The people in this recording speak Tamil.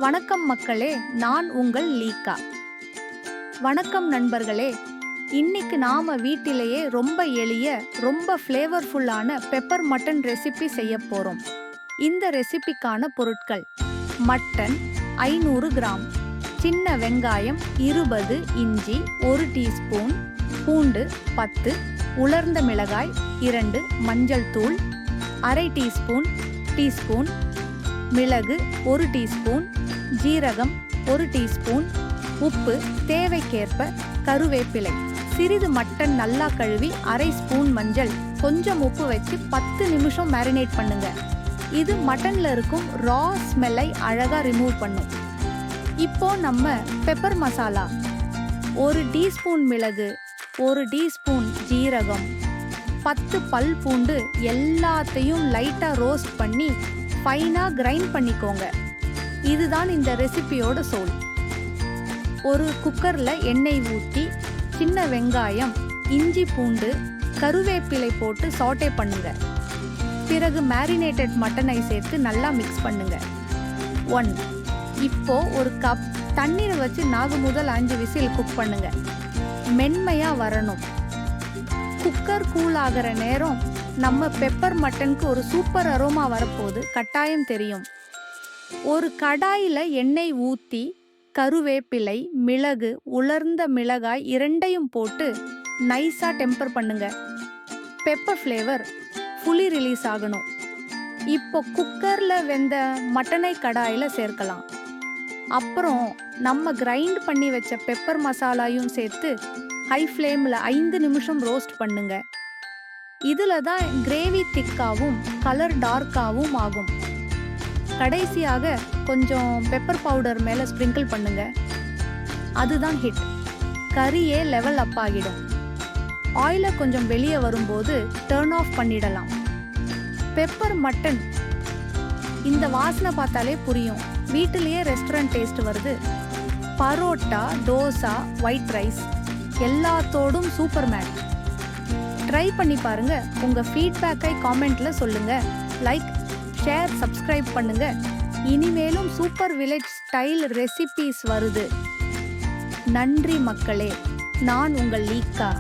வணக்கம் மக்களே, நான் உங்கள் லீகா. வணக்கம் நண்பர்களே. இன்னைக்கு நாம வீட்டிலேயே ரொம்ப எளிய, ரொம்ப ஃப்ளேவர்ஃபுல்லான பெப்பர் மட்டன் ரெசிபி செய்ய போறோம். இந்த ரெசிபிக்கான பொருட்கள்: மட்டன் 500 கிராம், சின்ன வெங்காயம் 20, இஞ்சி 1 டீஸ்பூன், பூண்டு 10, உலர்ந்த மிளகாய் 2, மஞ்சள் தூள் அரை டீஸ்பூன், மிளகு 1 டீஸ்பூன், ஜீரகம் 1 டீஸ்பூன், உப்பு தேவைக்கேற்ப, கருவேப்பிலை, சிறிது மட்டன் நல்லா கழுவி அரை ஸ்பூன் மஞ்சள், கொஞ்சம் உப்பு வச்சு 10 நிமிஷம் மேரினேட் பண்ணுங்க. இது மட்டன்ல இருக்கும் ரா ஸ்மெல்லை அழகா ரிமூவ் பண்ணும். இப்போ நம்ம பெப்பர் மசாலா: 1 டீஸ்பூன் மிளகு, 1 டீஸ்பூன் ஜீரகம், 10 பல் பூண்டு எல்லாத்தையும் லைட்டா ரோஸ்ட் பண்ணி ஃபைனா கிரைண்ட் பண்ணிக்கோங்க. இதுதான் இந்த ரெசிபியோட சோல். ஒரு குக்கர்ல எண்ணெய் ஊற்றி சின்ன வெங்காயம், இஞ்சி, பூண்டு, கருவேப்பிலை போட்டு சாட்டே பண்ணுங்க. பிறகு மேரினேட்டட் மட்டனை சேர்த்து நல்லா மிக்ஸ் பண்ணுங்க. 1. இப்போ ஒரு கப் தண்ணீரை வச்சு 4 முதல் 5 விசில் குக் பண்ணுங்க. மென்மையா வரணும். குக்கர் கூல் ஆகிற நேரம் நம்ம பெப்பர் மட்டனுக்கு ஒரு சூப்பர் அரோமா வரப்போது கட்டாயம் தெரியும். ஒரு கடாயில எண்ணெய் ஊற்றி கருவேப்பிலை, மிளகு, உலர்ந்த மிளகாய் இரண்டையும் போட்டு நைஸா டெம்பர் பண்ணுங்க. பெப்பர் ஃப்ளேவர் ஃபுல்லி ரிலீஸ் ஆகணும். இப்போ குக்கர்ல வெந்த மட்டனை கடாயில சேர்க்கலாம். அப்புறம் நம்ம கிரைண்ட் பண்ணி வச்ச பெப்பர் மசாலாயும் சேர்த்து ஹை ஃப்ளேம்ல 5 நிமிஷம் ரோஸ்ட் பண்ணுங்க. இதுல தான் கிரேவி திக்காவும் கலர் டார்க்காவும் ஆகும். கடைசியாக கொஞ்சம் பெப்பர் பவுடர் மேல ஸ்ப்ரிங்கிள் பண்ணுங்க. அதுதான் ஹிட். கறியே லெவல் அப் ஆகிடும். ஆயில கொஞ்சம் வெளியே வரும்போது டர்ன் ஆஃப் பண்ணிடலாம். பெப்பர் மட்டன் இந்த வாசனை பார்த்தாலே புரியும், வீட்டிலேயே ரெஸ்டாரண்ட் டேஸ்ட் வருது. பரோட்டா, தோசை, ஒயிட் ரைஸ் எல்லாத்தோடும் சூப்பர் மேன். ட்ரை பண்ணி பாருங்க. உங்க ஃபீட்பேக்கை காமெண்ட்ல சொல்லுங்க. லைக், ஷேர், சப்ஸ்கிரைப் பண்ணுங்க. இனிமேலும் சூப்பர் வில்லேஜ் ஸ்டைல் ரெசிபீஸ் வருது. நன்றி மக்களே. நான் உங்கள் லீகா.